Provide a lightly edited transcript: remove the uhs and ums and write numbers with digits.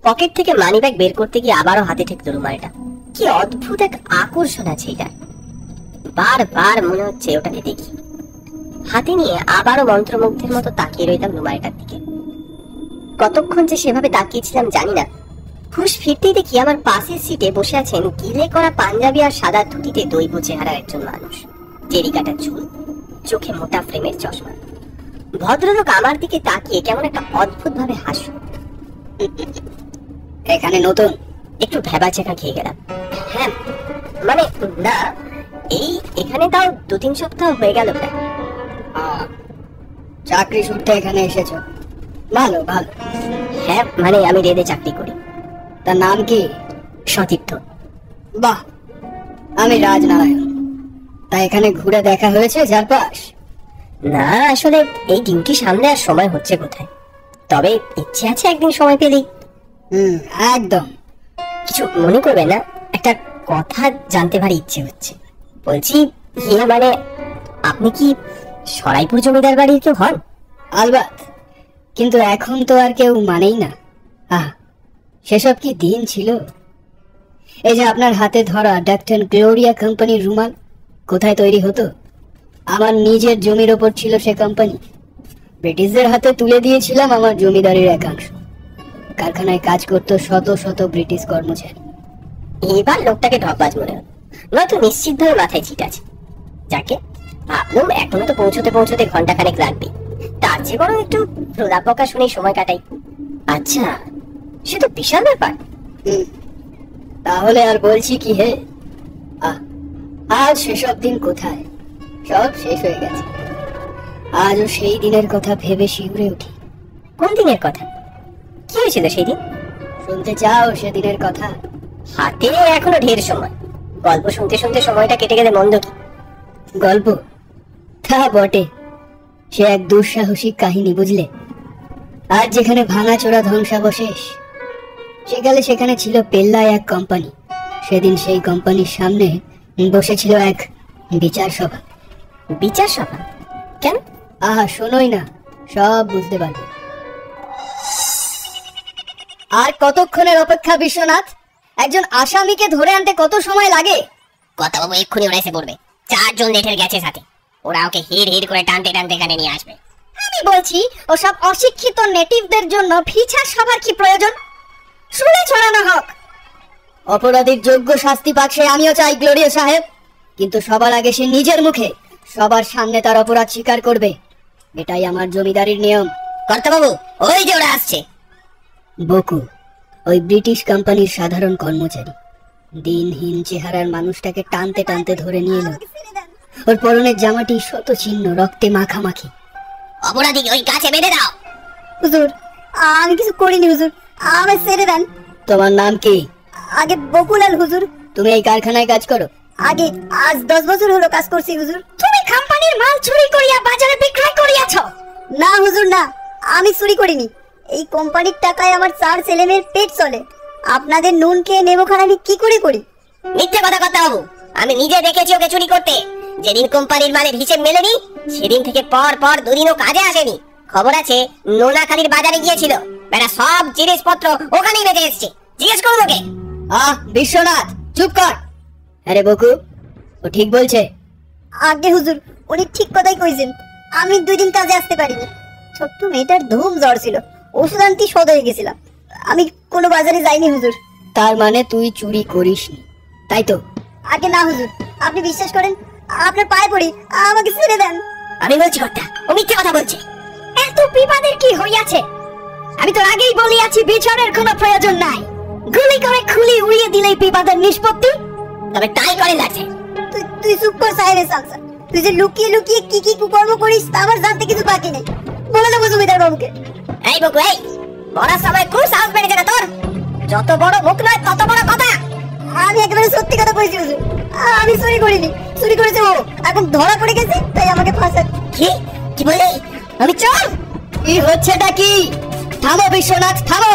Pocket থেকে money bag বের করতে গিয়ে আবারও হাতে ঠেকলো রুমালটা। কি অদ্ভুত এক আকর্ষণ আছে এটা, বারবার মনে হচ্ছে ওটাকে দেখি। হাতে নিয়ে আবারও মন্ত্রমুগ্ধের মতো তাকিয়ে রইলাম রুমালটার দিকে। কতক্ষণ যে সেভাবে তাকিয়েছিলাম জানি না। হুশ ফিরতেই দেখি আমার পাশের সিটে বসে আছেন গিলে করা পাঞ্জাবি আর সাদা ধুতিতে দৈব চেহারার একজন মানুষ। চেরি কাটা চুল, চোখে মোটা ফ্রেমের চশমা। ভদ্রলোক আমার দিকে তাকিয়ে কেমন একটা অদ্ভুত ভাবে হাসল। এখানে নতুন? একটু ভেবাচেকা খেয়ে গেলাম। হ্যাঁ মানে না, এই এখানে তাও 2-3 সপ্তাহ হয়ে গেল প্রায়। চাকরি সূত্রে এখানে এসেছো? ভালো ভালো। হ্যাঁ মানে আমি রেলে চাকরি করি। তার নাম কি? সতীর্থ। বাহ, আমি রাজনারায়ণ। তা এখানে ঘুরে দেখা হয়েছে চারপাশ? না আসলে এই ডিউটি সামনে আর সময় হচ্ছে কোথায়, তবে ইচ্ছে আছে একদিন সময় পেলেই। একদম। কিছু মনে করবে না, একটা কথা জানতে ভারি ইচ্ছে হচ্ছে। বলছি ইয়ে মানে আপনি কি সরাইপুর জমিদার বাড়ির কেউ হন? আলবাত, কিন্তু এখন তো আর কেউ মানেই না। সেসব কি দিন ছিল। এই যে আপনার হাতে ধরা ডাক্তার গ্লোরিয়া কোম্পানির রুমাল কোথায় তৈরি হতো? আমার নিজের জমির ওপর ছিল সে কোম্পানি। ব্রিটিশদের হাতে তুলে দিয়েছিলাম আমার জমিদারির একাংশ। কারখানায় কাজ করতো শত শত ব্রিটিশ কর্মচারী। এবার লোকটাকে ঢপবাজ মনে হল, নয়তো নিশ্চিত ভাবে মাথায় ছিট আছে। যাকে ভাবলাম এখনো তো পৌঁছতে পৌঁছতে ঘন্টাখানেক লাগবে, তার চেয়ে বরং একটু প্রলাপ বকা শুনে সময় কাটাই। আচ্ছা, সে তো বিশাল ব্যাপার। তাহলে আর বলছি কি হে, আজ সেসব দিন কোথায়, সব শেষ হয়ে গেছে। আজও সেই দিনের কথা ভেবে শিউরে উঠি। কোন দিনের কথা? কি হয়েছিল সেই দিন? শুনতে চাও সেদিনের কথা? হাতে এখনো ঢের সময়, গল্প শুনতে শুনতে সময়টা কেটে গেলে মন্দ কি? গল্প? তা বটে, সে এক দুঃসাহসিক কাহিনী বুঝলে। আজ যেখানে ভাঙাচোরা ধ্বংসাবশেষ, সেখানে ছিল পেল্লায় এক কোম্পানি। সেদিন সেই কোম্পানির সামনে বসেছিল এক বিচার সভা। বিচার সভা? কেন? শোনোই না, সব বুঝতে পারবে। আর কতক্ষণের অপেক্ষা বিশ্বনাথ? একজন আসামিকে ধরে আনতে কত সময় লাগে? কথা বাবু এক্ষুনি ওরা এসে পড়বে। 4 জন লেঠেল গেছে সাথে, ওরা ওকে হিড় হিড় করে টানতে টানতে এখানে নিয়ে আসবে। আমি বলছি, ওসব অশিক্ষিত নেটিভদের জন্য বিচার সভার কি প্রয়োজন? শুনে ছড়ানো হোক। অপরাধীর যোগ্য শাস্তি পাক সে আমিও চাই গ্লোরিয়া সাহেব, কিন্তু সবার আগে সে নিজের মুখে সবার সামনে তার অপরাধ স্বীকার করবে। এটাই আমার জমিদারির নিয়ম। কর্তাবাবু, ওই যে ওরা আসছে। বকু, ওই ব্রিটিশ কোম্পানির সাধারণ কর্মচারী, দিনহীন চেহারার মানুষটাকে টানতে টানতে ধরে নিয়ে এলো। ওর পরনের জামাটি শত চিহ্ন, রক্তে মাখামাখি। অপরাধীকে ওই গাছে বেঁধে দাও। হুজুর, আমি কিছু করিনি হুজুর, আমায় ছেড়ে দেন। তোমার নাম কি? আগে বকুলাল হুজুর। তুমি এই কারখানায় কাজ করো? আগে, আজ 10 বছর হলো কাজ করছি হুজুর। তুমি কোম্পানির মাল চুরি করিয়া বাজারে বিক্রয় করিয়াছ? না হুজুর না, আমি চুরি করিনি। এই কোম্পানির টাকায় আমার 4 ছেলেমেয়ের পেট চলে। আপনাদের নুন খেয়ে নেবোখানা আমি কি করে করি? মিথ্যে কথা কর্তাবাবু, আমি নিজে দেখেছি ওকে চুরি করতে। যেদিন কোম্পানির মালের হিসেব মেলেনি, সেদিন থেকে পর 2 দিনও কাজে আসেনি। খবর আছে নোনাখালীর বাজারে গিয়েছিল, বেটা সব জিনিসপত্র ওখানেই বেঁধে এসছে। জিজ্ঞেস করুন ওকে। বিশ্বনাথ চুপ কর। আরে বকু, ও ঠিক বলছে। আগে হুজুর, উনি ঠিক কথাই কইছেন। আমি 2 দিন কাজে আসতে পারিনি। ছোট্ট মেয়েটার ধুম জ্বর ছিল, ওষুধ আনতে সদ হয়ে গেছিলাম। আমি কোনো বাজারে যাইনি হুজুর। তার মানে তুই চুরি করিসনি, তাই তো? আগে না হুজুর, আপনি বিশ্বাস করেন, আপনার পায়ে পড়ি, আমাকে ছেড়ে দেন। আমি বলছি কর্তা, ও মিথ্যে কথা বলছে। এত বিবাদের কি হইয়াছে? আমি তো আগেই বলিয়াছি বিচারের কোনো প্রয়োজন নাই। গুলি করে খুলি উড়িয়ে দিলেই বিবাদের নিষ্পত্তি। তবে তাই করে লাগছে। তুই চুপ কর সাহেবের সংসার। তুই যে লুকিয়ে লুকিয়ে কি কি কুকর্ম করিস তা আমার জানতে কিছু বাকি নেই। বলে দেবো জমিদার বাবুকে। এই বকু, এই বড় সময় খুব সাহস বেড়েছে না তোর? যত বড় মুখ নয় তত বড় কথা। আমি একেবারে সত্যি কথা বলছি হুজুর, আমি চুরি করিনি। চুরি করেছে ও, এখন ধরা পড়ে গেছে, তাই আমাকে ফাঁসায়। কি বলে? আমি চোর? কি হচ্ছেটা কি? থামো বিশ্বনাথ, থামো।